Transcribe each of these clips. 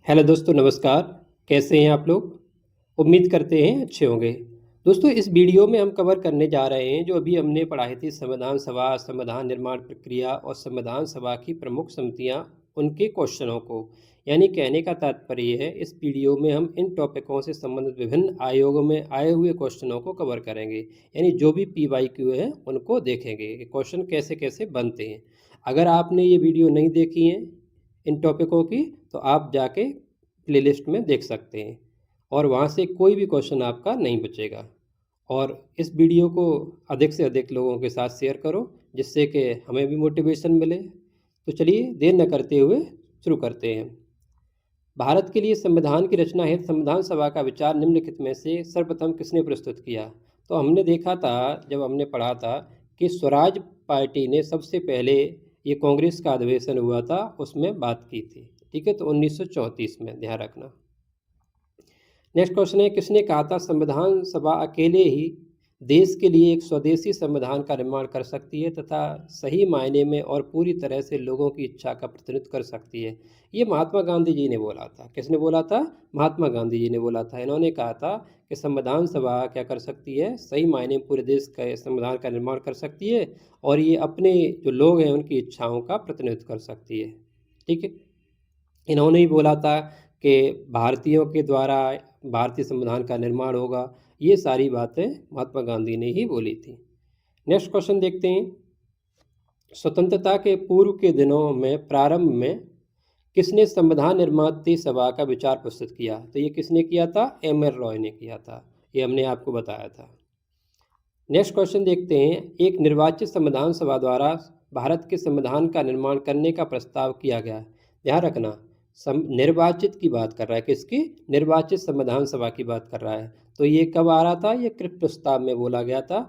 Hello दोस्तों, नमस्कार। कैसे हैं आप लोग? उम्मीद करते हैं अच्छे होंगे। दोस्तों, इस वीडियो में हम कवर करने जा रहे हैं जो अभी हमने पढ़ाई थी, संविधान सभा, संविधान निर्माण प्रक्रिया और संविधान सभा की प्रमुख समितियां, उनके क्वेश्चनों को। यानी कहने का तात्पर्य है, इस वीडियो में हम इन टॉपिकों से संबंधित विभिन्न आयोगों में आए हुए क्वेश्चनों को कवर करेंगे। यानी जो भी PYQ है उनको देखेंगे कि क्वेश्चन कैसे कैसे बनते हैं। अगर आपने ये वीडियो नहीं देखी है इन टॉपिकों की, तो आप जाके प्लेलिस्ट में देख सकते हैं और वहाँ से कोई भी क्वेश्चन आपका नहीं बचेगा। और इस वीडियो को अधिक से अधिक लोगों के साथ शेयर करो, जिससे कि हमें भी मोटिवेशन मिले। तो चलिए देर न करते हुए शुरू करते हैं। भारत के लिए संविधान की रचना हेतु संविधान सभा का विचार निम्नलिखित में से सर्वप्रथम किसने प्रस्तुत किया? तो हमने देखा था, जब हमने पढ़ा था, कि स्वराज पार्टी ने सबसे पहले, ये कांग्रेस का अधिवेशन हुआ था, उसमें बात की थी। ठीक है, तो 1934 में, ध्यान रखना। नेक्स्ट क्वेश्चन है, किसने कहा था संविधान सभा अकेले ही देश के लिए एक स्वदेशी संविधान का निर्माण कर सकती है तथा सही मायने में और पूरी तरह से लोगों की इच्छा का प्रतिनिधित्व कर सकती है? ये महात्मा गांधी जी ने बोला था। किसने बोला था? महात्मा गांधी जी ने बोला था। इन्होंने कहा था कि संविधान सभा क्या कर सकती है? सही मायने में पूरे देश का संविधान का निर्माण कर सकती है और ये अपने जो लोग हैं उनकी इच्छाओं का प्रतिनिधित्व कर सकती है। ठीक है, इन्होंने ही बोला था कि भारतीयों के द्वारा भारतीय संविधान का निर्माण होगा। ये सारी बातें महात्मा गांधी ने ही बोली थी। नेक्स्ट क्वेश्चन देखते हैं। स्वतंत्रता के पूर्व के दिनों में प्रारंभ में किसने संविधान निर्माती सभा का विचार प्रस्तुत किया? तो ये किसने किया था? ML रॉय ने किया था। ये हमने आपको बताया था। नेक्स्ट क्वेश्चन देखते हैं। एक निर्वाचित संविधान सभा द्वारा भारत के संविधान का निर्माण करने का प्रस्ताव किया गया। ध्यान रखना, निर्वाचित की बात कर रहा है। किसकी? निर्वाचित संविधान सभा की बात कर रहा है। तो ये कब आ रहा था? ये कृत प्रस्ताव में बोला गया था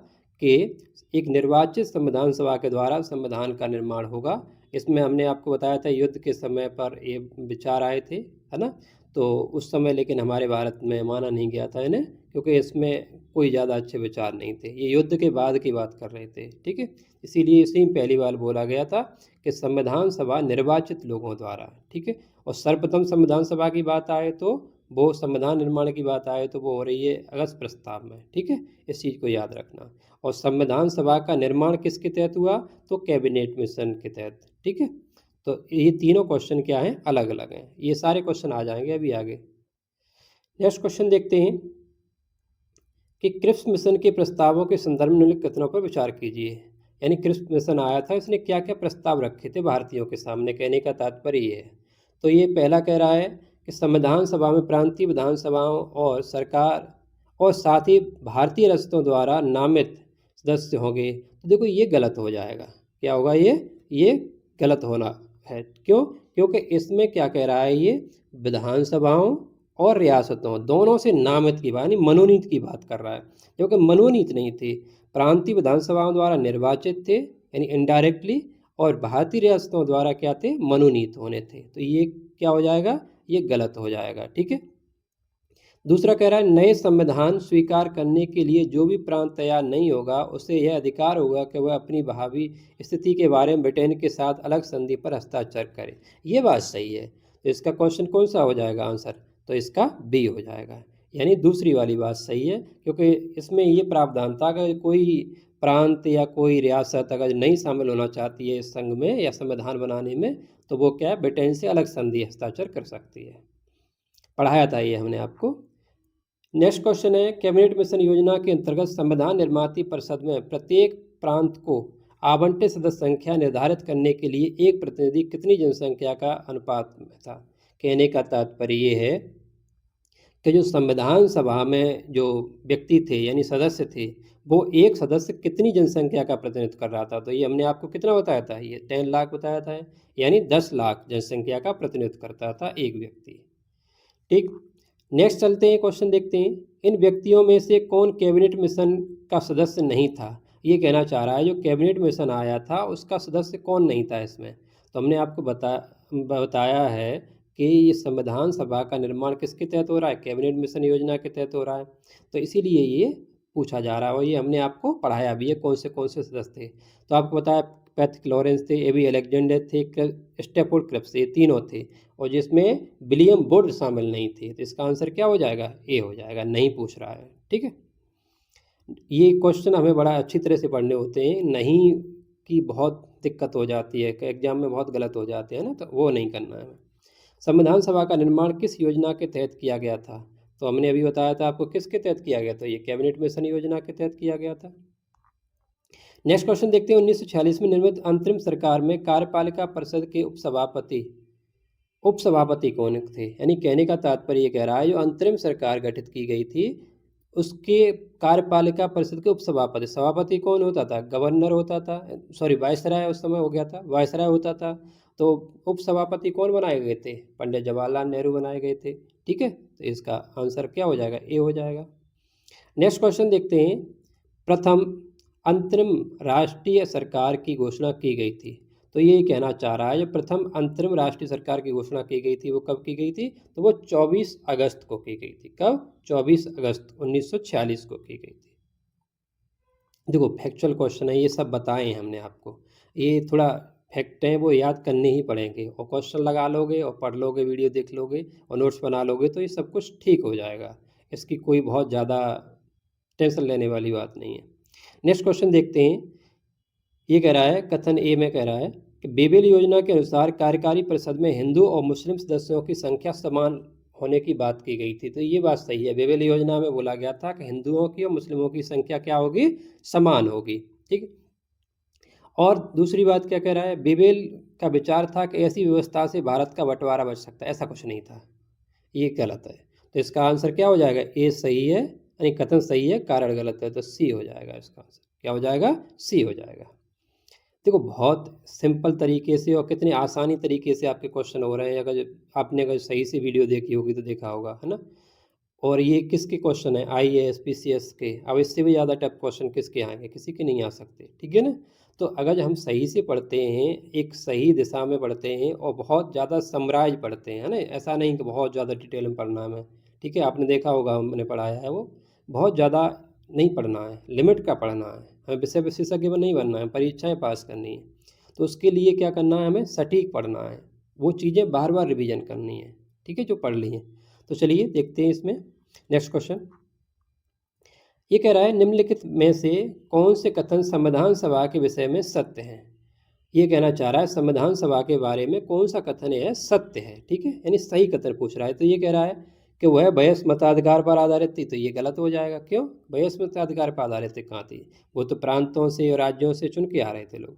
कि एक निर्वाचित संविधान सभा के द्वारा संविधान का निर्माण होगा। इसमें हमने आपको बताया था युद्ध के समय पर ये विचार आए थे, है ना। तो उस समय लेकिन हमारे भारत में माना नहीं गया था इन्हें, क्योंकि इसमें कोई ज़्यादा अच्छे विचार नहीं थे। ये युद्ध के बाद की बात कर रहे थे। ठीक है, इसीलिए इसी में पहली बार बोला गया था कि संविधान सभा निर्वाचित लोगों द्वारा। ठीक है, और सर्वप्रथम संविधान सभा की बात आए तो वो संविधान निर्माण की बात आए तो वो हो रही है अगस्त प्रस्ताव में। ठीक है, इस चीज़ को याद रखना। और संविधान सभा का निर्माण किसके तहत हुआ? तो कैबिनेट मिशन के तहत। ठीक है, तो ये तीनों क्वेश्चन क्या हैं? अलग अलग हैं। ये सारे क्वेश्चन आ जाएंगे अभी आगे। नेक्स्ट क्वेश्चन देखते हैं कि क्रिप्स मिशन के प्रस्तावों के संदर्भ में निम्नलिखित कथनों पर विचार कीजिए। यानी क्रिप्स मिशन आया था, इसने क्या क्या प्रस्ताव रखे थे भारतीयों के सामने? कहने का तात्पर्य ये है। तो ये पहला कह रहा है कि संविधान सभा में प्रांतीय विधानसभाओं और सरकार और साथ ही भारतीय रियासतों द्वारा नामित सदस्य होंगे। तो देखो, ये गलत हो जाएगा। क्या होगा? ये गलत होना है। क्यों? क्योंकि इसमें क्या कह रहा है, ये विधानसभाओं और रियासतों दोनों से नामित की बात, यानी मनोनीत की बात कर रहा है, क्योंकि मनोनीत नहीं थे। प्रांतीय विधानसभाओं द्वारा निर्वाचित थे, यानी इनडायरेक्टली, और भारतीय रियासतों द्वारा क्या थे? मनोनीत होने थे। तो ये क्या हो जाएगा? ये गलत हो जाएगा। ठीक है, दूसरा कह रहा है नए संविधान स्वीकार करने के लिए जो भी प्रांत तैयार नहीं होगा उसे यह अधिकार होगा कि वह अपनी भावी स्थिति के बारे में ब्रिटेन के साथ अलग संधि पर हस्ताक्षर करे। ये बात सही है। तो इसका क्वेश्चन कौन सा हो जाएगा आंसर? तो इसका बी हो जाएगा, यानी दूसरी वाली बात सही है। क्योंकि इसमें ये प्रावधान था कि कोई प्रांत या कोई रियासत अगर नहीं शामिल होना चाहती है इस संघ में या संविधान बनाने में, तो वो क्या है? ब्रिटेन से अलग संधि हस्ताक्षर कर सकती है। पढ़ाया था ये हमने आपको। नेक्स्ट क्वेश्चन है, कैबिनेट मिशन योजना के अंतर्गत संविधान निर्माती परिषद में प्रत्येक प्रांत को आवंटित सदस्य संख्या निर्धारित करने के लिए एक प्रतिनिधि कितनी जनसंख्या का अनुपात में था? कहने का तात्पर्य ये है कि जो संविधान सभा में जो व्यक्ति थे, यानी सदस्य थे, वो एक सदस्य कितनी जनसंख्या का प्रतिनिधित्व कर रहा था? तो ये हमने आपको कितना बताया था? ये 10 लाख बताया था, यानी 10 लाख जनसंख्या का प्रतिनिधित्व करता था एक व्यक्ति। ठीक, नेक्स्ट चलते हैं, क्वेश्चन देखते हैं। इन व्यक्तियों में से कौन कैबिनेट मिशन का सदस्य नहीं था? ये कहना चाह रहा है जो कैबिनेट मिशन आया था उसका सदस्य कौन नहीं था इसमें। तो हमने आपको बताया है कि ये संविधान सभा का निर्माण किसके तहत हो रहा है? कैबिनेट मिशन योजना के तहत हो रहा है। तो इसीलिए ये पूछा जा रहा है और ये हमने आपको पढ़ाया भी है कौन से सदस्य थे। तो आपको बताया पैट्रिक लॉरेंस थे, एबी अलेक्जेंडर थे, स्टैफोर्ड क्रिप्स, ये तीनों थे, और जिसमें विलियम वुड शामिल नहीं थे। तो इसका आंसर क्या हो जाएगा? ए हो जाएगा। नहीं पूछ रहा है, ठीक है। ये क्वेश्चन हमें बड़ा अच्छी तरह से पढ़ने होते हैं, नहीं की बहुत दिक्कत हो जाती है कि एग्जाम में बहुत गलत हो जाते हैं ना, तो वो नहीं करना है। संविधान सभा का निर्माण किस योजना के तहत किया गया था? तो हमने अभी बताया था आपको किसके तहत किया गया था, ये कैबिनेट मिशन योजना के तहत किया गया था। नेक्स्ट क्वेश्चन देखते हैं। 1946 में निर्मित अंतरिम सरकार में कार्यपालिका परिषद के उपसभापति कौन थे? यानी कहने का तात्पर्य ये कह रहा है, जो अंतरिम सरकार गठित की गई थी उसके कार्यपालिका परिषद के उपसभापति, सभापति कौन होता था? गवर्नर होता था, सॉरी वायसराय उस समय हो गया था, वायसराय होता था। तो उपसभापति कौन बनाए गए थे? पंडित जवाहरलाल नेहरू बनाए गए थे, ठीक है। तो इसका आंसर क्या हो जाएगा? ए हो जाएगा। नेक्स्ट क्वेश्चन देखते हैं। प्रथम अंतरिम राष्ट्रीय सरकार की घोषणा की गई थी। तो ये कहना चाह रहा है, जो प्रथम अंतरिम राष्ट्रीय सरकार की घोषणा की गई थी वो कब की गई थी? तो वो 24 अगस्त को की गई थी। कब? 24 अगस्त 1946 को की गई थी। देखो फैक्चुअल क्वेश्चन है, ये सब बताए हैं हमने आपको, ये थोड़ा फैक्ट हैं वो याद करने ही पड़ेंगे, और क्वेश्चन लगा लोगे और पढ़ लोगे, वीडियो देख लोगे और नोट्स बना लोगे तो ये सब कुछ ठीक हो जाएगा। इसकी कोई बहुत ज़्यादा टेंशन लेने वाली बात नहीं है। नेक्स्ट क्वेश्चन देखते हैं। ये कह रहा है, कथन ए में कह रहा है कि बेबेल योजना के अनुसार कार्यकारी परिषद में हिंदू और मुस्लिम सदस्यों की संख्या समान होने की बात की गई थी। तो ये बात सही है, बेबेल योजना में बोला गया था कि हिंदुओं की और मुस्लिमों की संख्या क्या होगी? समान होगी, ठीक। और दूसरी बात क्या कह रहा है? बेबेल का विचार था कि ऐसी व्यवस्था से भारत का बंटवारा बच सकता है, ऐसा कुछ नहीं था, ये गलत है। तो इसका आंसर क्या हो जाएगा? ए सही है, यानी कथन सही है, कारण गलत है, तो सी हो जाएगा इसका आंसर। क्या हो जाएगा? सी हो जाएगा। देखो बहुत सिंपल तरीके से और कितने आसानी तरीके से आपके क्वेश्चन हो रहे हैं, अगर सही से वीडियो देखी होगी तो देखा होगा, है ना। और ये किसके क्वेश्चन है? IAS PCS के। अब इससे भी ज़्यादा टफ क्वेश्चन किसके आएंगे? किसी के नहीं आ सकते, ठीक है ना। तो अगर हम सही से पढ़ते हैं, एक सही दिशा में पढ़ते हैं और बहुत ज़्यादा समराइज पढ़ते हैं, है ना, ऐसा नहीं कि बहुत ज़्यादा डिटेल में पढ़ना है, ठीक है। आपने देखा होगा हमने पढ़ाया है, वो बहुत ज़्यादा नहीं पढ़ना है, लिमिट का पढ़ना है। हमें विषय विशेषज्ञ में नहीं बनना है, परीक्षाएं पास करनी है। तो उसके लिए क्या करना है? हमें सटीक पढ़ना है, वो चीज़ें बार बार रिवीजन करनी है, ठीक है, जो पढ़ ली हैं। तो चलिए देखते हैं इसमें। नेक्स्ट क्वेश्चन ये कह रहा है, निम्नलिखित में से कौन से कथन संविधान सभा के विषय में सत्य हैं? ये कहना चाह रहा है संविधान सभा के बारे में कौन सा कथन है सत्य है, ठीक है, यानी सही कथन पूछ रहा है। तो ये कह रहा है कि वह बहस मताधिकार पर आधारित थी। तो ये गलत हो जाएगा। क्यों? बहस मताधिकार पर आधारित कहाँ थी? वो तो प्रांतों से और राज्यों से चुन के आ रहे थे लोग,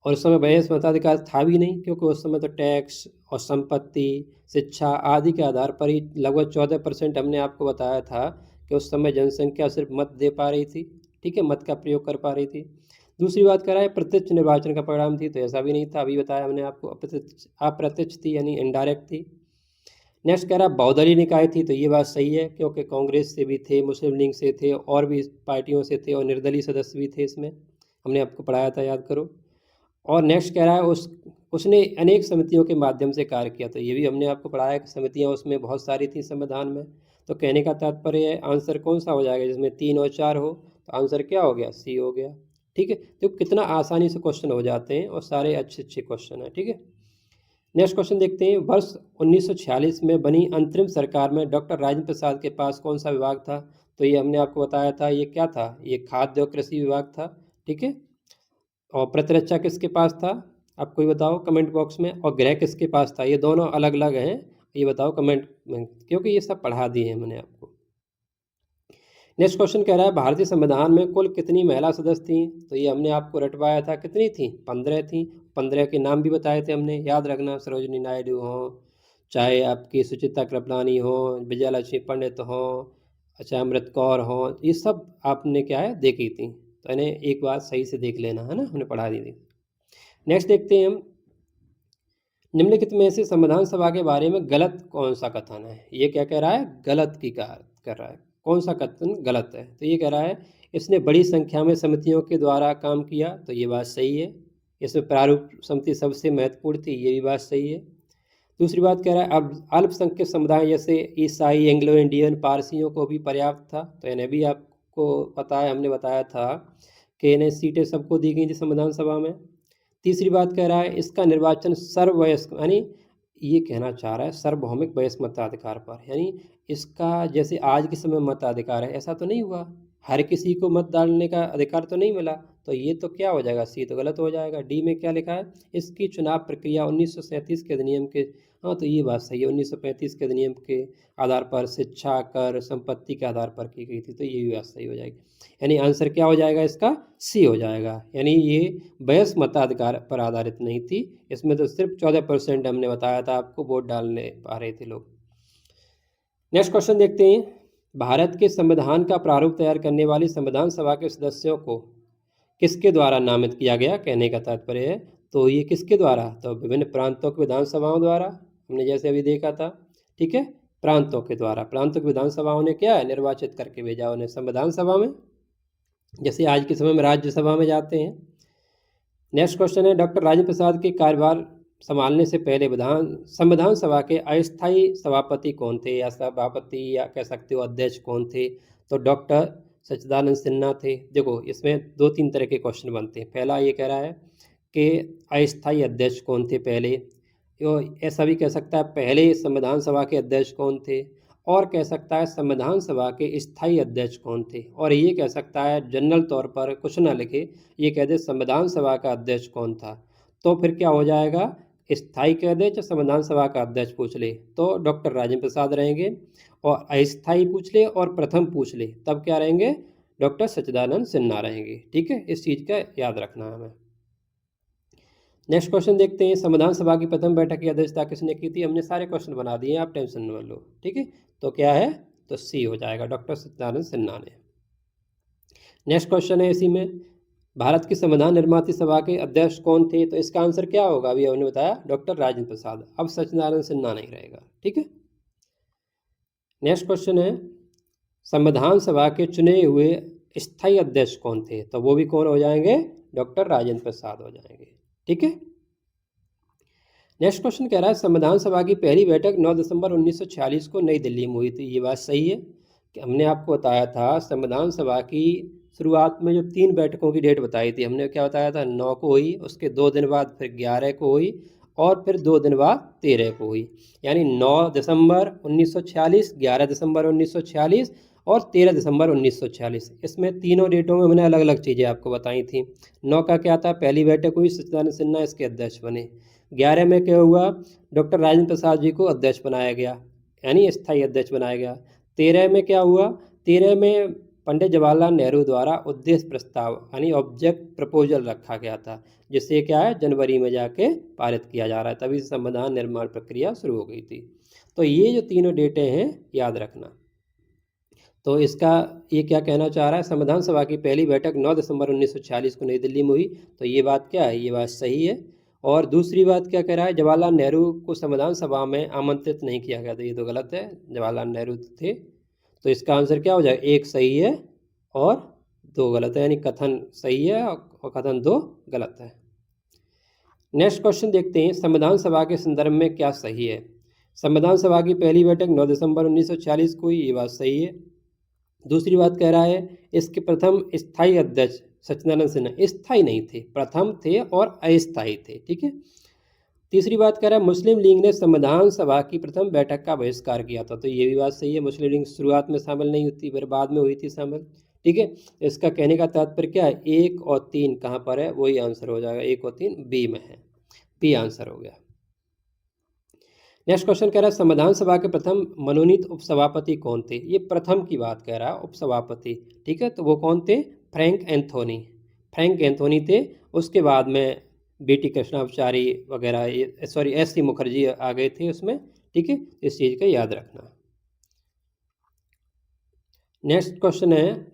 और उस समय बहस मताधिकार था भी नहीं, क्योंकि उस समय तो टैक्स और संपत्ति, शिक्षा आदि के आधार पर ही लगभग 14% हमने आपको बताया था कि उस समय जनसंख्या सिर्फ मत दे पा रही थी, ठीक है, मत का प्रयोग कर पा रही थी। दूसरी बात कह रहा है प्रत्यक्ष निर्वाचन का परिणाम थी। तो ऐसा भी नहीं था, अभी बताया हमने आपको, अप्रत्यक्ष थी, यानी इनडायरेक्ट थी। नेक्स्ट कह रहा है बहुदलीय निकाय थी। तो ये बात सही है, क्योंकि कांग्रेस से भी थे, मुस्लिम लीग से थे, और भी पार्टियों से थे, और निर्दलीय सदस्य भी थे इसमें, हमने आपको पढ़ाया था, याद करो। और नेक्स्ट कह रहा है उसने अनेक समितियों के माध्यम से कार्य किया। तो ये भी हमने आपको पढ़ाया कि समितियां उसमें बहुत सारी थी संविधान में। तो कहने का तात्पर्य है आंसर कौन सा हो जाएगा? जिसमें 3 और 4 हो, तो आंसर क्या हो गया? सी हो गया, ठीक है। तो कितना आसानी से क्वेश्चन हो जाते हैं, और सारे अच्छे अच्छे क्वेश्चन हैं, ठीक है। नेक्स्ट क्वेश्चन देखते हैं। वर्ष 1946 में बनी अंतरिम सरकार में डॉक्टर राजेंद्र प्रसाद के पास कौन सा विभाग था? तो ये हमने आपको बताया था, ये क्या था? ये खाद्य और कृषि विभाग था, ठीक है। और प्रतिरक्षा किसके पास था? आप कोई बताओ कमेंट बॉक्स में। और गृह किसके पास था? ये दोनों अलग अलग हैं, ये बताओ कमेंट में, क्योंकि ये सब पढ़ा दिए हैं मैंने आपको। नेक्स्ट क्वेश्चन कह रहा है भारतीय संविधान में कुल कितनी महिला सदस्य थी? तो ये हमने आपको रटवाया था, कितनी थी? 15 थी। 15 के नाम भी बताए थे हमने, याद रखना। सरोजिनी नायडू हो, चाहे आपकी सुचित्रा कृपलानी हो, विजयलक्ष्मी पंडित हो, अच्छा अमृत कौर हो, ये सब आपने क्या है देखी थी। तो इन्हें एक बार सही से देख लेना, है ना, हमने पढ़ा दी थी। नेक्स्ट देखते हैं हम, निम्नलिखित में से संविधान सभा के बारे में गलत कौन सा कथन है? ये क्या कह रहा है? गलत की कर रहा है। कौन सा कथन गलत है? तो ये कह रहा है इसने बड़ी संख्या में समितियों के द्वारा काम किया। तो ये बात सही है। इसमें प्रारूप समिति सबसे महत्वपूर्ण थी। ये भी बात सही है। दूसरी बात कह रहा है अब अल्पसंख्यक समुदाय जैसे ईसाई, एंग्लो इंडियन, पारसियों को भी पर्याप्त था। तो इन्हें भी आपको पता है, हमने बताया था के ने सीटें सबको दी गई थी संविधान सभा में। तीसरी बात कह रहा है इसका निर्वाचन सर्ववयस्क यानी ये कहना चाह रहा है सार्वभौमिक वयस्क मताधिकार पर, यानी इसका जैसे आज के समय मताधिकार है ऐसा तो नहीं हुआ, हर किसी को मत डालने का अधिकार तो नहीं मिला। तो ये तो क्या हो जाएगा, सी तो गलत हो जाएगा। डी में क्या लिखा है, इसकी चुनाव प्रक्रिया 1937 के अधिनियम के, हाँ तो ये बात सही है, 1935 के अधिनियम के आधार पर शिक्षा कर संपत्ति के आधार पर की गई थी, तो ये भी बात सही हो जाएगी। यानी आंसर क्या हो जाएगा इसका, सी हो जाएगा। यानी ये वयस्क मताधिकार पर आधारित नहीं थी, इसमें तो सिर्फ 14% हमने बताया था आपको वोट डालने पा रहे थे लोग। नेक्स्ट क्वेश्चन देखते हैं, भारत के संविधान का प्रारूप तैयार करने वाली संविधान सभा के सदस्यों को किसके द्वारा नामित किया गया, कहने का तात्पर्य है तो ये किसके द्वारा, तो विभिन्न प्रांतों की विधानसभाओं द्वारा, हमने जैसे अभी देखा था, ठीक है, प्रांतों के द्वारा। प्रांतों की विधानसभाओं ने क्या है, निर्वाचित करके भेजा उन्हें संविधान सभा में, जैसे आज के समय में राज्यसभा में जाते हैं। नेक्स्ट क्वेश्चन है, डॉक्टर राजेंद्र प्रसाद के कार्यभार संभालने से पहले संविधान सभा के अस्थायी सभापति कौन थे, या सभापति या कह सकते हो अध्यक्ष कौन थे, तो डॉक्टर सच्चिदानंद सिन्हा थे। देखो इसमें 2-3 तरह के क्वेश्चन बनते हैं। पहला ये कह रहा है कि अस्थायी अध्यक्ष कौन थे पहले, ऐसा भी कह सकता है पहले संविधान सभा के अध्यक्ष कौन थे, और कह सकता है संविधान सभा के स्थायी अध्यक्ष कौन थे, और ये कह सकता है जनरल तौर पर कुछ ना लिखे, ये कह दे संविधान सभा का अध्यक्ष कौन था। तो फिर क्या हो जाएगा, स्थायी कह दे चाहे संविधान सभा का अध्यक्ष पूछ ले तो डॉक्टर राजेंद्र प्रसाद रहेंगे, और अस्थायी पूछ ले और प्रथम पूछ ले तब क्या रहेंगे, डॉक्टर सच्चिदानंद सिन्हा रहेंगे। ठीक है, इस चीज़ का याद रखना है हमें। नेक्स्ट क्वेश्चन देखते हैं, संविधान सभा की प्रथम बैठक की अध्यक्षता किसने की थी। हमने सारे क्वेश्चन बना दिए, आप टेंशन न लो। ठीक है, तो क्या है, तो सी हो जाएगा, डॉक्टर सच्चिदानंद सिन्हा ने। नेक्स्ट क्वेश्चन है इसी में, भारत की संविधान निर्माती सभा के अध्यक्ष कौन थे, तो इसका आंसर क्या होगा, अभी हमने बताया डॉक्टर राजेंद्र प्रसाद, अब सच्चिदानंद सिन्हा नहीं रहेगा। ठीक है, नेक्स्ट क्वेश्चन है, संविधान सभा के चुने हुए स्थायी अध्यक्ष कौन थे, तो वो भी कौन हो जाएंगे, डॉक्टर राजेंद्र प्रसाद हो जाएंगे। ठीक है, नेक्स्ट क्वेश्चन कह रहा है, संविधान सभा की पहली बैठक 9 दिसंबर 1946 को नई दिल्ली में हुई थी। ये बात सही है कि हमने आपको बताया था संविधान सभा की शुरुआत में जो 3 बैठकों की डेट बताई थी, हमने क्या बताया था, 9 को हुई, उसके 2 दिन बाद फिर 11 को हुई, और फिर 2 दिन बाद 13 को हुई। यानी 9 दिसंबर 1946, 11 दिसंबर 1946 और 13 दिसंबर 1946, इसमें तीनों डेटों में मैंने अलग अलग चीज़ें आपको बताई थी। 9 का क्या था, पहली बैठक हुई, सच्चिदानंद सिन्हा इसके अध्यक्ष बने। 11 में क्या हुआ, डॉक्टर राजेंद्र प्रसाद जी को अध्यक्ष बनाया गया, यानी स्थायी अध्यक्ष बनाया गया। 13 में क्या हुआ, 13 में पंडित जवाहरलाल नेहरू द्वारा उद्देश्य प्रस्ताव यानी ऑब्जेक्ट प्रपोजल रखा गया था, जिससे क्या है जनवरी में जाके पारित किया जा रहा है, तभी संविधान निर्माण प्रक्रिया शुरू हो गई थी। तो ये जो तीनों डेटें हैं याद रखना। तो इसका ये क्या कहना चाह रहा है, संविधान सभा की पहली बैठक 9 दिसंबर 1946 को नई दिल्ली में हुई, तो ये बात क्या है, ये बात सही है। और दूसरी बात क्या कह रहा है, जवाहरलाल नेहरू को संविधान सभा में आमंत्रित नहीं किया गया, तो ये तो गलत है, जवाहरलाल नेहरू थे। तो इसका आंसर क्या हो जाएगा, 1 सही है और 2 गलत है, यानी कथन सही है और कथन 2 गलत है। नेक्स्ट क्वेश्चन देखते हैं, संविधान सभा के संदर्भ में क्या सही है। संविधान सभा की पहली बैठक 9 दिसंबर 1946 को हुई, ये बात सही है। दूसरी बात कह रहा है, इसके प्रथम स्थायी अध्यक्ष सच्चिदानंद सिन्हा स्थायी नहीं थे, प्रथम थे और अस्थायी थे। ठीक है, तीसरी बात कह रहा है, मुस्लिम लीग ने संविधान सभा की प्रथम बैठक का बहिष्कार किया था, तो ये भी बात सही है, मुस्लिम लीग शुरुआत में शामिल नहीं होती, फिर बाद में हुई थी शामिल। ठीक है, इसका कहने का तात्पर्य क्या है, 1 और 3 कहाँ पर है, वही आंसर हो जाएगा, 1 और 3 बी में है, बी आंसर हो गया। नेक्स्ट क्वेश्चन कह रहा है, संविधान सभा के प्रथम मनोनीत उपसभापति कौन थे, ये प्रथम की बात कह रहा है उपसभापति। ठीक है, तो वो कौन थे, फ्रैंक एंथोनी, फ्रैंक एंथोनी थे। उसके बाद में बीटी कृष्णाचारी वगैरह, सॉरी एस.सी. मुखर्जी आ गए थे उसमें। ठीक है, इस चीज़ का याद रखना। नेक्स्ट क्वेश्चन है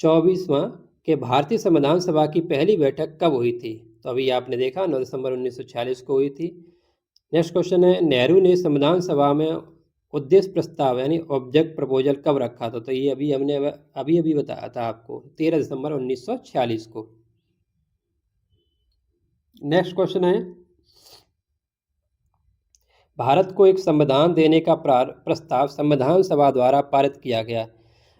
24वां कि भारतीय संविधान सभा की पहली बैठक कब हुई थी, तो अभी आपने देखा 9 दिसंबर 1946 को हुई थी। नेक्स्ट क्वेश्चन है, नेहरू ने संविधान सभा में उद्देश्य प्रस्ताव यानी ऑब्जेक्ट प्रपोजल कब रखा था, तो ये अभी हमने अभी बताया था आपको, 13 दिसंबर 1946 को। नेक्स्ट क्वेश्चन है, भारत को एक संविधान देने का प्रस्ताव संविधान सभा द्वारा पारित किया गया,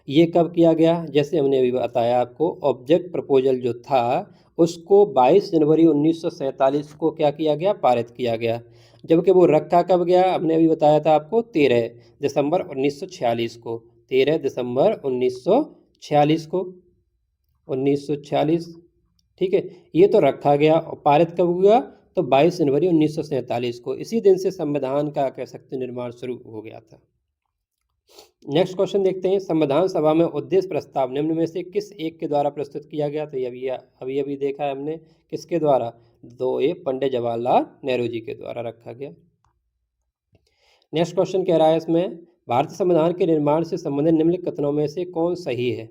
ये कब किया गया? जैसे हमने अभी बताया आपको, ऑब्जेक्ट प्रपोजल जो था उसको 22 जनवरी 1947 को क्या किया गया? पारित किया गया। जबकि वो रखा कब गया? हमने अभी बताया था आपको 13 दिसंबर 1946 को। 13 दिसंबर 1946 को, 1946, ठीक है। ये तो रखा गया और पारित कब हुआ? तो 22 जनवरी 1947 को। इसी दिन से संविधान का कह सकते निर्माण शुरू हो गया था। नेक्स्ट क्वेश्चन देखते हैं, संविधान सभा में उद्देश्य प्रस्ताव निम्न में से किस एक के द्वारा प्रस्तुत किया गया? तो ये अभी अभी देखा है हमने, किसके द्वारा? तो ये पंडित जवाहरलाल नेहरू जी के द्वारा रखा गया। नेक्स्ट क्वेश्चन कह रहा है इसमें, भारतीय संविधान के निर्माण से संबंधित निम्नलिखित कथनों में से कौन सही है?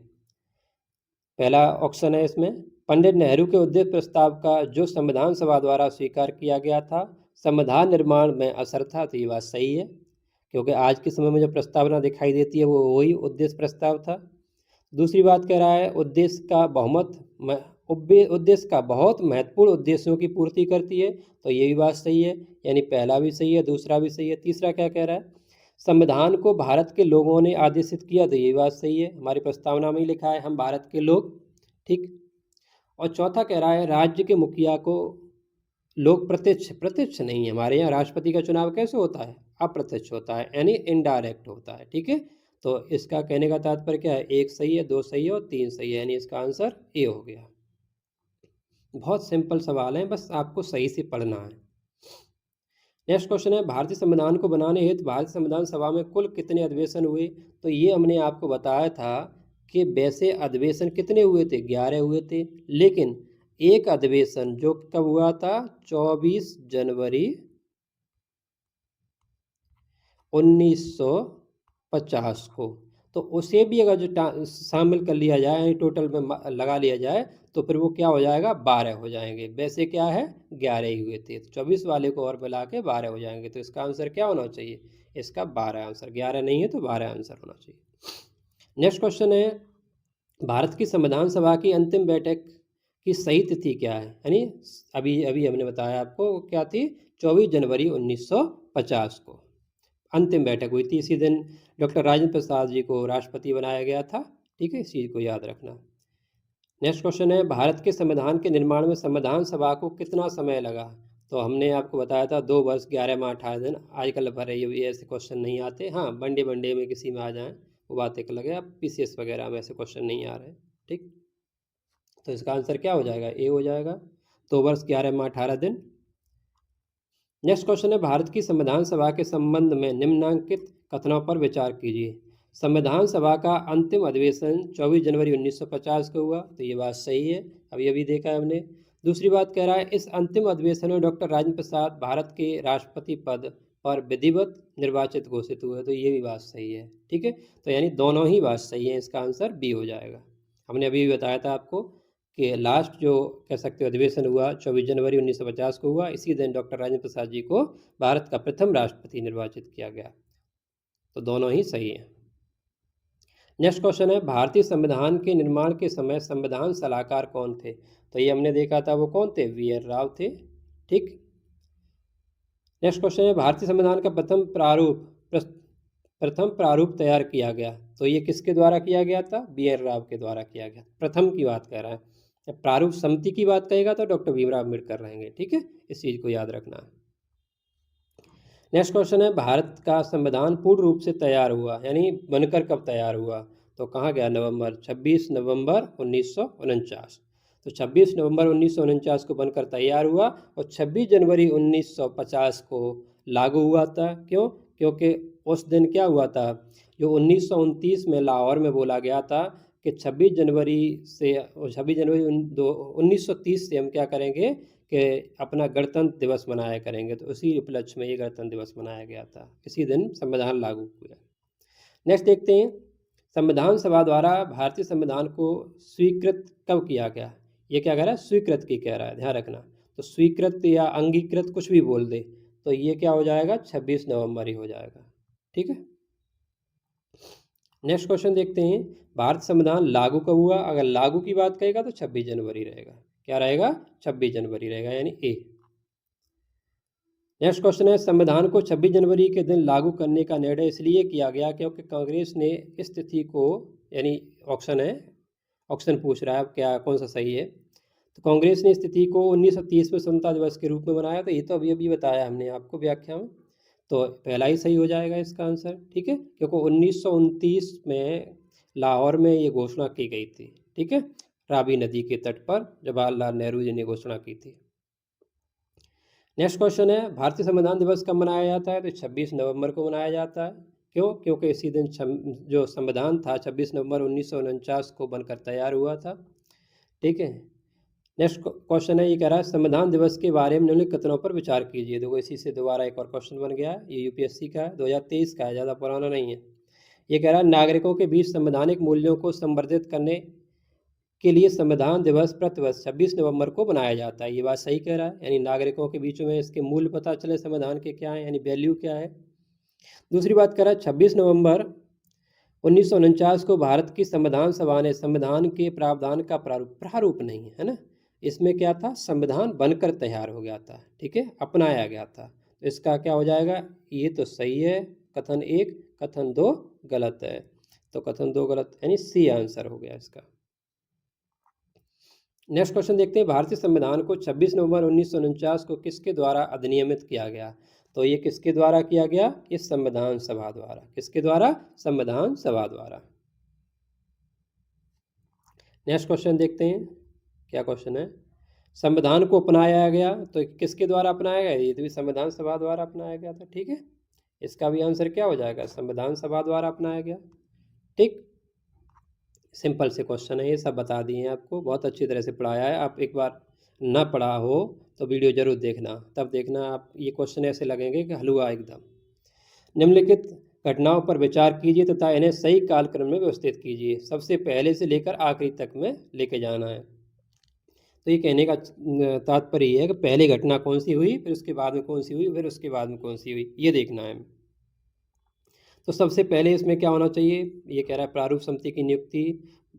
पहला ऑप्शन है इसमें, पंडित नेहरू के उद्देश्य प्रस्ताव का जो संविधान सभा द्वारा स्वीकार किया गया था संविधान निर्माण में असर था। तो ये बात सही है, क्योंकि आज के समय में जो प्रस्तावना दिखाई देती है वो वही उद्देश्य प्रस्ताव था। दूसरी बात कह रहा है, उद्देश्य का बहुत महत्वपूर्ण उद्देश्यों की पूर्ति करती है। तो ये भी बात सही है, यानी पहला भी सही है, दूसरा भी सही है। तीसरा क्या कह रहा है, संविधान को भारत के लोगों ने आदेशित किया। तो ये बात सही है, हमारी प्रस्तावना में ही लिखा है हम भारत के लोग, ठीक। और चौथा कह रहा है, राज्य के मुखिया को लोग प्रत्यक्ष नहीं है, हमारे यहाँ राष्ट्रपति का चुनाव कैसे होता है? अप्रत्यक्ष होता है, यानी इनडायरेक्ट होता है, ठीक है। तो इसका कहने का तात्पर्य क्या है? एक सही है, दो सही है और तीन सही है, यानी इसका आंसर ए हो गया। बहुत सिंपल सवाल है, बस आपको सही से पढ़ना है। नेक्स्ट क्वेश्चन है, भारतीय संविधान को बनाने हेतु भारतीय संविधान सभा में कुल कितने अधिवेशन हुए? तो ये हमने आपको बताया था कि वैसे अधिवेशन कितने हुए थे? 11 हुए थे, लेकिन एक अधिवेशन जो कब हुआ था? 24 जनवरी 1950 को। तो उसे भी अगर जो शामिल कर लिया जाए, टोटल में लगा लिया जाए, तो फिर वो क्या हो जाएगा? 12 हो जाएंगे। वैसे क्या है? 11 ही हुए थे, तो 24 वाले को और मिला के 12 हो जाएंगे। तो इसका आंसर क्या होना चाहिए? इसका 12 आंसर, 11 नहीं है तो 12 आंसर होना चाहिए। नेक्स्ट क्वेश्चन है, भारत की संविधान सभा की अंतिम बैठक की सही तिथि क्या है? यानी अभी अभी हमने बताया आपको क्या थी? 24 जनवरी 1950 को अंतिम बैठक हुई थी। इसी दिन डॉक्टर राजेंद्र प्रसाद जी को राष्ट्रपति बनाया गया था, ठीक है, इस चीज़ को याद रखना। नेक्स्ट क्वेश्चन है, भारत के संविधान के निर्माण में संविधान सभा को कितना समय लगा? तो हमने आपको बताया था 2 वर्ष 11 माह 18 दिन। आजकल भरे ये ऐसे क्वेश्चन नहीं आते, हाँ वनडे में किसी में आ जाएं वो बात एक अलग है, अब पीसीएस वगैरह में ऐसे क्वेश्चन नहीं आ रहे, ठीक। तो इसका आंसर क्या हो जाएगा? ए हो जाएगा, 2 वर्ष 11 माह 18 दिन। नेक्स्ट क्वेश्चन है, भारत की संविधान सभा के संबंध में निम्नांकित कथनों पर विचार कीजिए। संविधान सभा का अंतिम अधिवेशन 24 जनवरी 1950 को हुआ। तो ये बात सही है, अभी अभी देखा है हमने। दूसरी बात कह रहा है, इस अंतिम अधिवेशन में डॉक्टर राजेंद्र प्रसाद भारत के राष्ट्रपति पद पर विधिवत निर्वाचित घोषित हुए। तो ये भी बात सही है, ठीक है। तो यानी दोनों ही बात सही है, इसका आंसर बी हो जाएगा। हमने अभी भी बताया था आपको कि लास्ट जो कह सकते हो अधिवेशन हुआ 24 जनवरी 1950 को हुआ। इसी दिन डॉक्टर राजेंद्र प्रसाद जी को भारत का प्रथम राष्ट्रपति निर्वाचित किया गया। तो दोनों ही सही हैं। नेक्स्ट क्वेश्चन है, भारतीय संविधान के निर्माण के समय संविधान सलाहकार कौन थे? तो ये हमने देखा था, वो कौन थे? वी.एन. राव थे, ठीक। नेक्स्ट क्वेश्चन है, भारतीय संविधान का प्रथम प्रारूप तैयार किया गया। तो ये किसके द्वारा किया गया था? वी.एन. राव के द्वारा किया गया। प्रथम की बात कर रहा है, जब प्रारूप समिति की बात कहेगा तो डॉक्टर भीमराव अम्बेडकर रहेंगे, ठीक है, इस चीज़ को याद रखना है। नेक्स्ट क्वेश्चन है, भारत का संविधान पूर्ण रूप से तैयार हुआ, यानी बनकर कब तैयार हुआ? तो कहाँ गया? नवंबर, 26 नवंबर 1949। तो 26 नवंबर 1949 को बनकर तैयार हुआ और 26 जनवरी 1950 को लागू हुआ था। क्यों? क्योंकि उस दिन क्या हुआ था, जो 1929 में लाहौर में बोला गया था कि 26 जनवरी 1930 से हम क्या करेंगे कि अपना गणतंत्र दिवस मनाया करेंगे। तो उसी उपलक्ष्य में ये गणतंत्र दिवस मनाया गया था, इसी दिन संविधान लागू हुआ। नेक्स्ट देखते हैं, संविधान सभा द्वारा भारतीय संविधान को स्वीकृत कब किया गया? ये क्या कह रहा है? स्वीकृत की कह रहा है, ध्यान रखना। तो स्वीकृत या अंगीकृत कुछ भी बोल दे, तो ये क्या हो जाएगा? 26 नवंबर ही हो जाएगा, ठीक है। नेक्स्ट क्वेश्चन देखते हैं, भारत संविधान लागू कब हुआ? अगर लागू की बात करेगा तो 26 जनवरी रहेगा। क्या रहेगा? 26 जनवरी रहेगा, यानी ए। नेक्स्ट क्वेश्चन है, संविधान को 26 जनवरी के दिन लागू करने का निर्णय इसलिए किया गया क्योंकि कांग्रेस ने इस तिथि को यानी ऑप्शन है, ऑप्शन पूछ रहा है अब क्या कौन सा सही है। तो कांग्रेस ने स्थिति को 1930 में स्वतंत्रता दिवस के रूप में बनाया, तो ये तो अभी अभी बताया हमने आपको व्याख्या में, तो पहला ही सही हो जाएगा इसका आंसर। ठीक है, क्योंकि 1929 में लाहौर में ये घोषणा की गई थी। ठीक है, रावी नदी के तट पर जवाहरलाल नेहरू जी ने घोषणा की थी। नेक्स्ट क्वेश्चन है, भारतीय संविधान दिवस कब मनाया जाता है? तो 26 नवंबर को मनाया जाता है। क्यों? क्योंकि इसी दिन जो संविधान था 26 नवंबर 1949 को बनकर तैयार हुआ था। ठीक है, नेक्स्ट क्वेश्चन है, ये कह रहा है संविधान दिवस के बारे में निम्नलिखित कथनों पर विचार कीजिए। देखो इसी से दोबारा एक और क्वेश्चन बन गया है, ये यूपीएससी का है, 2023 का है, ज़्यादा पुराना नहीं है। ये कह रहा है नागरिकों के बीच संवैधानिक मूल्यों को संवर्धित करने के लिए संविधान दिवस प्रतिवर्ष 26 नवंबर को मनाया जाता है। ये बात सही कह रहा है, यानी नागरिकों के बीच में इसके मूल्य पता चले संविधान के क्या है, यानी वैल्यू क्या है। दूसरी बात कह रहा है 26 नवंबर 1949 को भारत की संविधान सभा ने संविधान के प्रावधान का प्रारूप नहीं है ना, इसमें क्या था, संविधान बनकर तैयार हो गया था। ठीक है, अपनाया गया था। तो इसका क्या हो जाएगा, ये तो सही है, कथन 1, कथन 2 गलत है। तो कथन 2 गलत, यानी सी आंसर हो गया इसका। नेक्स्ट क्वेश्चन देखते हैं, भारतीय संविधान को 26 नवंबर 1949 को किसके द्वारा अधिनियमित किया गया? तो ये किसके द्वारा किया गया? ये संविधान सभा द्वारा। किसके द्वारा? संविधान सभा द्वारा। नेक्स्ट क्वेश्चन देखते हैं, क्या क्वेश्चन है, संविधान को अपनाया गया, तो किसके द्वारा अपनाया गया? ये तो भी संविधान सभा द्वारा अपनाया गया था। ठीक है, इसका भी आंसर क्या हो जाएगा, संविधान सभा द्वारा अपनाया गया। ठीक, सिंपल से क्वेश्चन है, ये सब बता दिए हैं आपको, बहुत अच्छी तरह से पढ़ाया है। आप एक बार ना पढ़ा हो तो वीडियो जरूर देखना, तब देखना आप ये क्वेश्चन ऐसे लगेंगे कि हलवा एकदम। निम्नलिखित घटनाओं पर विचार कीजिए तथा इन्हें सही कालक्रम में व्यवस्थित कीजिए। सबसे पहले से लेकर आखिरी तक में लेके जाना है। तो ये कहने का तात्पर्य ये है कि पहले घटना कौन सी हुई, फिर उसके बाद में कौन सी हुई, फिर उसके बाद में कौन सी हुई, ये देखना है। तो सबसे पहले इसमें क्या होना चाहिए, ये कह रहा है प्रारूप समिति की नियुक्ति,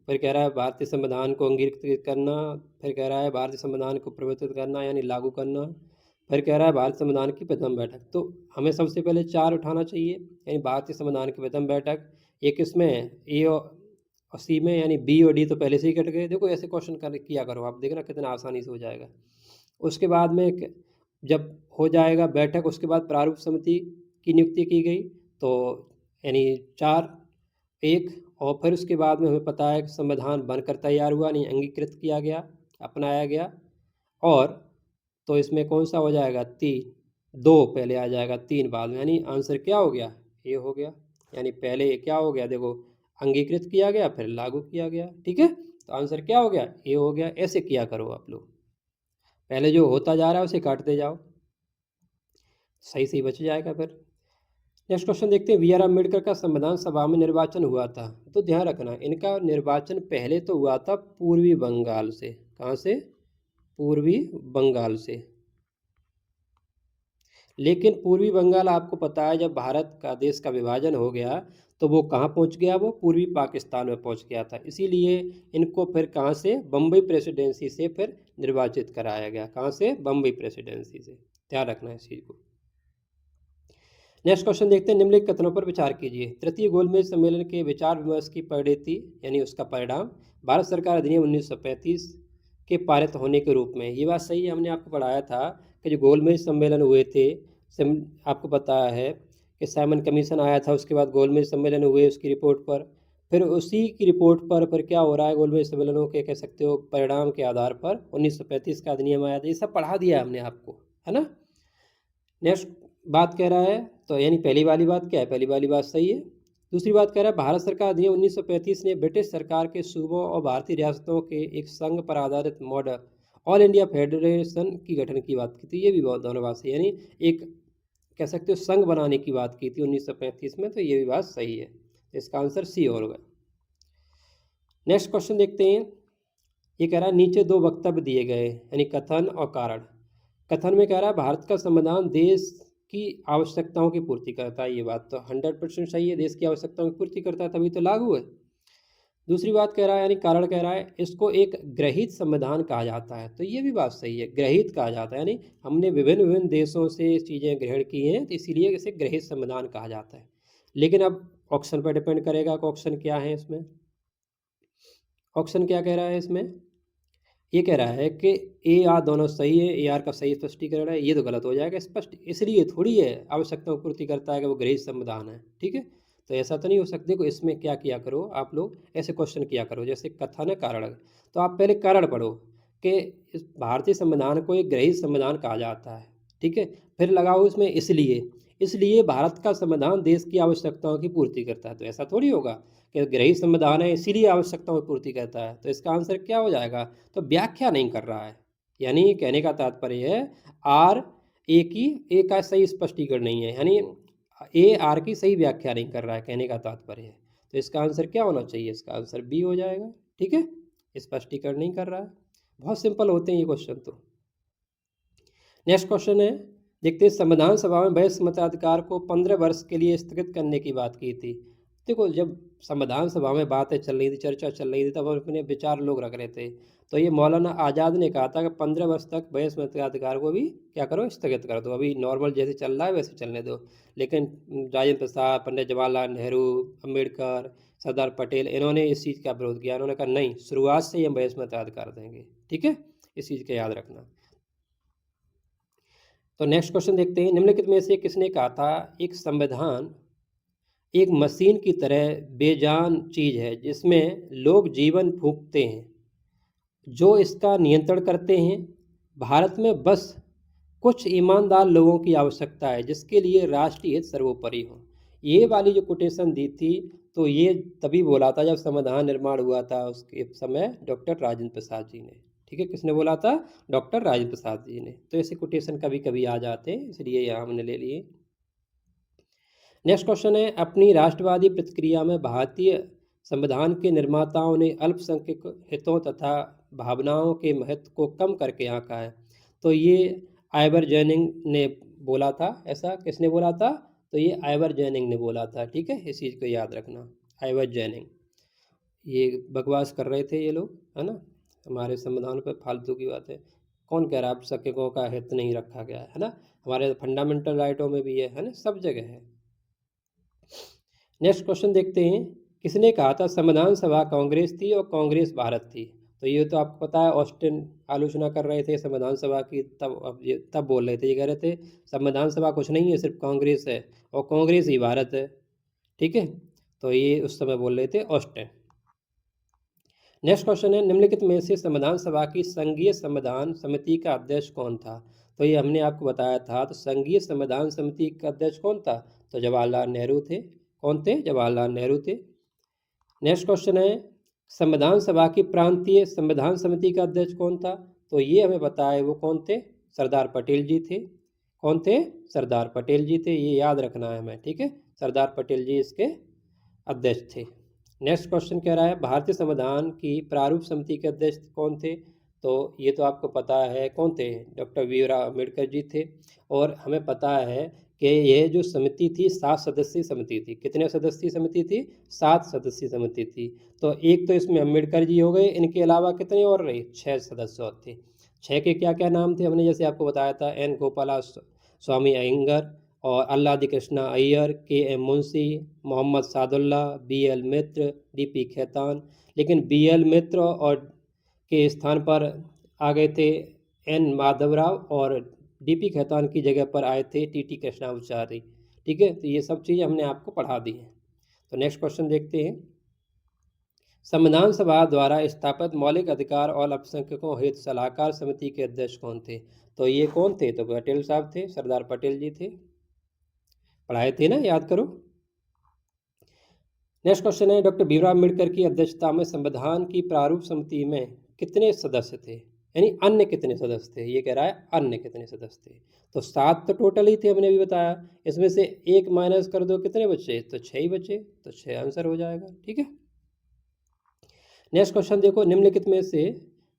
फिर कह रहा है भारतीय संविधान को अंगीकृत करना, फिर कह रहा है भारतीय संविधान को परिवर्तित करना यानी लागू करना, फिर कह रहा है भारतीय संविधान की प्रथम बैठक। तो हमें सबसे पहले 4 उठाना चाहिए, यानी भारतीय संविधान की प्रथम बैठक। एक इसमें ए और सी में, यानी बी और डी तो पहले से ही कट गए। देखो ऐसे क्वेश्चन किया करो आप, देखना कितना आसानी से हो जाएगा। उसके बाद में जब हो जाएगा बैठक, उसके बाद प्रारूप समिति की नियुक्ति की गई, तो यानी 4 1, और फिर उसके बाद में हमें पता है कि संविधान बनकर तैयार हुआ, नहीं अंगीकृत किया गया, अपनाया गया। और तो इसमें कौन सा हो जाएगा, 3, 2 पहले आ जाएगा, 3 बाद में, यानी आंसर क्या हो गया, ये हो गया। यानी पहले क्या हो गया, देखो अंगीकृत किया गया फिर लागू किया गया। ठीक है, तो आंसर क्या हो गया, ये हो गया। ऐसे किया करो आप लोग, पहले जो होता जा रहा है उसे काटते जाओ, सही सही बच जाएगा फिर। नेक्स्ट क्वेश्चन देखते हैं, बी आर अम्बेडकर का संविधान सभा में निर्वाचन हुआ था। तो ध्यान रखना, इनका निर्वाचन पहले तो हुआ था पूर्वी बंगाल से। कहाँ से? पूर्वी बंगाल से। लेकिन पूर्वी बंगाल आपको पता है जब भारत का देश का विभाजन हो गया तो वो कहाँ पहुँच गया, वो पूर्वी पाकिस्तान में पहुँच गया था। इसीलिए इनको फिर कहाँ से, बम्बई प्रेसिडेंसी से फिर निर्वाचित कराया गया। कहाँ से? बम्बई प्रेसिडेंसी से। ध्यान रखना है इस चीज़ को। नेक्स्ट क्वेश्चन देखते हैं, निम्नलिखित कथनों पर विचार कीजिए। तृतीय गोलमेज सम्मेलन के विचार विमर्श की परिणति यानी उसका परिणाम भारत सरकार अधिनियम 1935 के पारित होने के रूप में। ये बात सही है, हमने आपको पढ़ाया था कि जो गोलमेज सम्मेलन हुए थे, आपको पता है कि साइमन कमीशन आया था, उसके बाद गोलमेज सम्मेलन हुए उसकी रिपोर्ट पर, फिर उसी की रिपोर्ट पर फिर क्या हो रहा है, गोलमेज सम्मेलनों के कह सकते हो परिणाम के आधार पर 1935 का अधिनियम आया था। ये सब पढ़ा दिया हमने आपको, है ना। नेक्स्ट बात कह रहा है, तो यानी पहली वाली बात क्या है, पहली वाली बात सही है। दूसरी बात कह रहा है, भारत सरकार अधिनियम 1935 ने ब्रिटिश सरकार के सूबों और भारतीय रियासतों के एक संघ पर आधारित मॉडल ऑल इंडिया फेडरेशन की गठन की बात की थी। ये भी बहुत दोनों बात सही, यानी एक कह सकते हो संघ बनाने की बात की थी 1935 में, तो ये भी बात सही है। इसका आंसर सी होगा। नेक्स्ट क्वेश्चन देखते हैं, ये कह रहा है नीचे 2 वक्तव्य दिए गए, यानी कथन और कारण। कथन में कह रहा है भारत का संविधान देश की आवश्यकताओं की पूर्ति करता है। ये बात तो 100% सही है, देश की आवश्यकताओं की पूर्ति करता है तभी तो लागू है। दूसरी बात कह रहा है, यानी कारण कह रहा है इसको एक ग्रहित संविधान कहा जाता है। तो ये भी बात सही है, ग्रहित कहा जाता है, यानी हमने विभिन्न विभिन्न देशों से चीज़ें ग्रहण की हैं, तो इसीलिए इसे ग्रहित संविधान कहा जाता है। लेकिन अब ऑप्शन पर डिपेंड करेगा कि ऑप्शन क्या है इसमें। ऑप्शन क्या कह रहा है इसमें? ये कह रहा है कि ए आर दोनों सही है, ए आर का सही स्पष्टीकरण है, ये तो गलत हो जाएगा। स्पष्ट इसलिए थोड़ी है आवश्यकताओं की पूर्ति करता है कि वो गृहीत संविधान है, ठीक है। तो ऐसा तो नहीं हो सकता। देखो इसमें क्या किया करो आप लोग, ऐसे क्वेश्चन किया करो जैसे कथन है कारण। तो आप पहले कारण पढ़ो कि इस भारतीय संविधान को एक गृहीत संविधान कहा जाता है, ठीक है। फिर लगाओ इसमें इसलिए भारत का संविधान देश की आवश्यकताओं की पूर्ति करता है। तो ऐसा थोड़ी होगा कि गृहीत संविधान है इसीलिए आवश्यकताओं की पूर्ति करता है। तो इसका आंसर क्या हो जाएगा? तो व्याख्या नहीं कर रहा है, यानी कहने का तात्पर्य है आर ए की ए का सही स्पष्टीकरण नहीं है, यानी ए आर की सही व्याख्या नहीं कर रहा है, कहने का तात्पर्य है। तो इसका आंसर क्या होना चाहिए? इसका आंसर बी हो जाएगा, ठीक है। स्पष्टीकरण नहीं कर रहा है। बहुत सिंपल होते हैं ये क्वेश्चन तो। नेक्स्ट क्वेश्चन है, देखते हैं संविधान सभा में वयस्क मताधिकार को 15 वर्ष के लिए स्थगित करने की बात की थी। देखो जब संविधान सभा में बातें चल रही थी, चर्चा चल रही थी, तब अपने विचार लोग रख रहे थे। तो ये मौलाना आज़ाद ने कहा था कि 15 वर्ष तक वयस्क मताधिकार को भी क्या करो, स्थगित कर दो। अभी नॉर्मल जैसे चल रहा है वैसे चलने दो। लेकिन राजेंद्र प्रसाद, पंडित जवाहरलाल नेहरू, अम्बेडकर, सरदार पटेल, इन्होंने इस चीज़ का विरोध किया। इन्होंने कहा नहीं, शुरुआत से ही हम वयस्क मताधिकार देंगे, ठीक है। इस चीज़ का याद रखना। तो नेक्स्ट क्वेश्चन देखते हैं, निम्नलिखित में से किसने कहा था एक संविधान एक मशीन की तरह बेजान चीज़ है जिसमें लोग जीवन फूंकते हैं, जो इसका नियंत्रण करते हैं। भारत में बस कुछ ईमानदार लोगों की आवश्यकता है जिसके लिए राष्ट्रीय हित सर्वोपरि हो। ये वाली जो कोटेशन दी थी, तो ये तभी बोला था जब संविधान निर्माण हुआ था उसके समय डॉक्टर राजेंद्र प्रसाद जी ने, ठीक है। किसने बोला था? डॉक्टर राजेंद्र प्रसाद जी ने। तो ऐसे कोटेशन कभी कभी आ जाते हैं, इसलिए यहाँ हमने ले लिए। नेक्स्ट क्वेश्चन है, अपनी राष्ट्रवादी प्रतिक्रिया में भारतीय संविधान के निर्माताओं ने अल्पसंख्यक हितों तथा भावनाओं के महत्व को कम करके आंका है। तो ये आइवर जेनिंग ने बोला था। ऐसा किसने बोला था? तो ये आइवर जेनिंग ने बोला था, ठीक है। इस चीज़ को याद रखना, आइवर जेनिंग। ये बकवास कर रहे थे ये लोग, है ना, हमारे संविधान पर फालतू की बात है। कौन कह रहा है अल्पसंख्यकों का हित नहीं रखा गया है ना? हमारे फंडामेंटल राइटों में भी है ना, सब जगह है। नेक्स्ट क्वेश्चन देखते हैं, किसने कहा था संविधान सभा कांग्रेस थी और कांग्रेस भारत थी? तो ये तो आपको पता है, ऑस्टिन आलोचना कर रहे थे संविधान सभा की, तब बोल रहे थे, ये कह रहे थे संविधान सभा कुछ नहीं है, सिर्फ कांग्रेस है और कांग्रेस ही भारत है, ठीक है। तो ये उस समय बोल रहे थे ऑस्टिन। नेक्स्ट क्वेश्चन है, निम्नलिखित में से संविधान सभा की संघीय संविधान समिति का अध्यक्ष कौन था? तो ये हमने आपको बताया था। तो संघीय संविधान समिति का अध्यक्ष कौन था? तो जवाहरलाल नेहरू थे। कौन थे? जवाहरलाल नेहरू थे। नेक्स्ट क्वेश्चन है, संविधान सभा की प्रांतीय संविधान समिति का अध्यक्ष कौन था? तो ये हमें पता है, वो कौन थे? सरदार पटेल जी थे। कौन थे? सरदार पटेल जी थे, ये याद रखना है हमें, ठीक है। सरदार पटेल जी इसके अध्यक्ष थे। नेक्स्ट क्वेश्चन कह रहा है, भारतीय संविधान की प्रारूप समिति के अध्यक्ष कौन थे? तो ये तो आपको पता है कौन थे, डॉक्टर भीमराव अम्बेडकर जी थे। और हमें पता है कि यह जो समिति थी 7 सदस्यीय समिति थी। कितने सदस्यीय समिति थी? 7 सदस्यीय समिति थी। तो एक तो इसमें अम्बेडकर जी हो गए, इनके अलावा कितने और रहे? 6 सदस्य और थे। 6 के क्या क्या नाम थे? हमने जैसे आपको बताया था, एन गोपाला स्वामी अयंगर और Alladi Krishna Ayyar, K M Munshi, Mohammad Saadulla, B L Mitra, D P Khaitan. लेकिन बी एल मित्र और के स्थान पर आ गए थे एन माधवराव, और डी पी खेतान की जगह पर आए थे टी टी कृष्णाचार्य, ठीक है। तो ये सब चीज़ें हमने आपको पढ़ा दी हैं। तो नेक्स्ट क्वेश्चन देखते हैं, संविधान सभा द्वारा स्थापित मौलिक अधिकार और अल्पसंख्यकों हित सलाहकार समिति के अध्यक्ष कौन थे? तो ये कौन थे? तो पटेल साहब थे, सरदार पटेल जी थे। पढ़ाए थे ना, याद करो। नेक्स्ट क्वेश्चन है, डॉक्टर भीमराव अम्बेडकर की अध्यक्षता में संविधान की प्रारूप समिति में कितने सदस्य थे? यानी अन्य कितने सदस्य थे? ये कह रहा है अन्य कितने सदस्य थे। तो 7 तो टोटल ही थे, हमने भी बताया। इसमें से 1 माइनस कर दो, कितने बचे? तो 6 ही बचे। तो 6 आंसर हो जाएगा, ठीक है। नेक्स्ट क्वेश्चन देखो, निम्नलिखित में से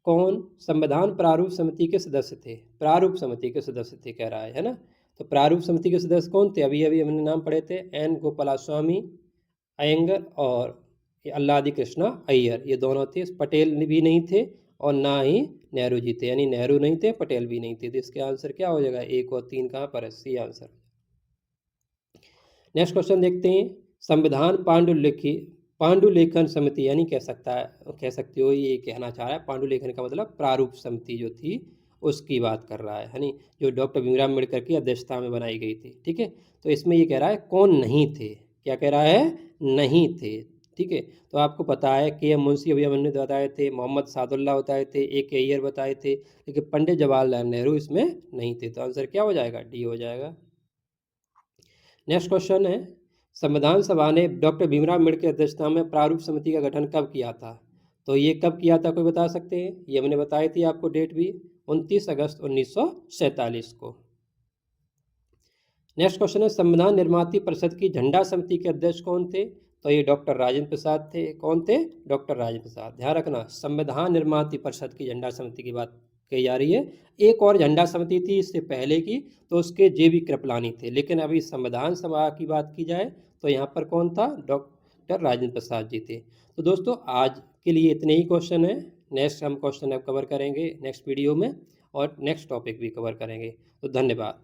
कौन संविधान प्रारूप समिति के सदस्य थे? प्रारूप समिति के सदस्य थे कह रहा है ना। तो प्रारूप समिति के सदस्य कौन थे? अभी अभी हमने नाम पढ़े थे, एन गोपालास्वामी अयंगर और अल्लादी कृष्णा अय्यर, ये दोनों थे। पटेल भी नहीं थे और ना ही नेहरू जी थे, यानी नेहरू नहीं थे, पटेल भी नहीं थे। तो इसके आंसर क्या हो जाएगा? 1 और 3 कहाँ पर है? C answer. नेक्स्ट क्वेश्चन देखते हैं, संविधान पांडुलेखन समिति यानी कह सकते हो ये कहना चाह रहा है। पांडुलेखन का मतलब प्रारूप समिति जो थी उसकी बात कर रहा है नहीं, जो डॉक्टर भीमराव अम्बेडकर की अध्यक्षता में बनाई गई थी। ठीक है, तो इसमें ये कह रहा है कौन नहीं थे, क्या कह रहा है, नहीं थे। ठीक है, तो आपको पता है के एम मुंशी अभी हमने बताए थे, मोहम्मद सादुल्लाह बताए थे, ए के अय्यर बताए थे, लेकिन पंडित जवाहरलाल नेहरू इसमें नहीं थे। तो आंसर क्या हो जाएगा, डी हो जाएगा। नेक्स्ट क्वेश्चन है, संविधान सभा ने डॉक्टर भीमराव अम्बेडकर की अध्यक्षता में प्रारूप समिति का गठन कब किया था? तो ये कब किया था, कोई बता सकते हैं? ये हमने बताई थी आपको डेट भी, 29 अगस्त 1947 को। नेक्स्ट क्वेश्चन है, संविधान निर्माती परिषद की झंडा समिति के अध्यक्ष कौन थे? तो ये डॉक्टर राजेंद्र प्रसाद थे। कौन थे? डॉक्टर राजेंद्र प्रसाद। ध्यान रखना, संविधान निर्माती परिषद की झंडा समिति की बात कही जा रही है। एक और झंडा समिति थी इससे पहले की, तो उसके जे.बी. कृपलानी थे, लेकिन अभी संविधान सभा की बात की जाए तो यहाँ पर कौन था? डॉक्टर राजेंद्र प्रसाद जी थे। तो दोस्तों आज के लिए इतने ही क्वेश्चन हैं। नेक्स्ट हम क्वेश्चन अब कवर करेंगे नेक्स्ट वीडियो में, और नेक्स्ट टॉपिक भी कवर करेंगे। तो धन्यवाद।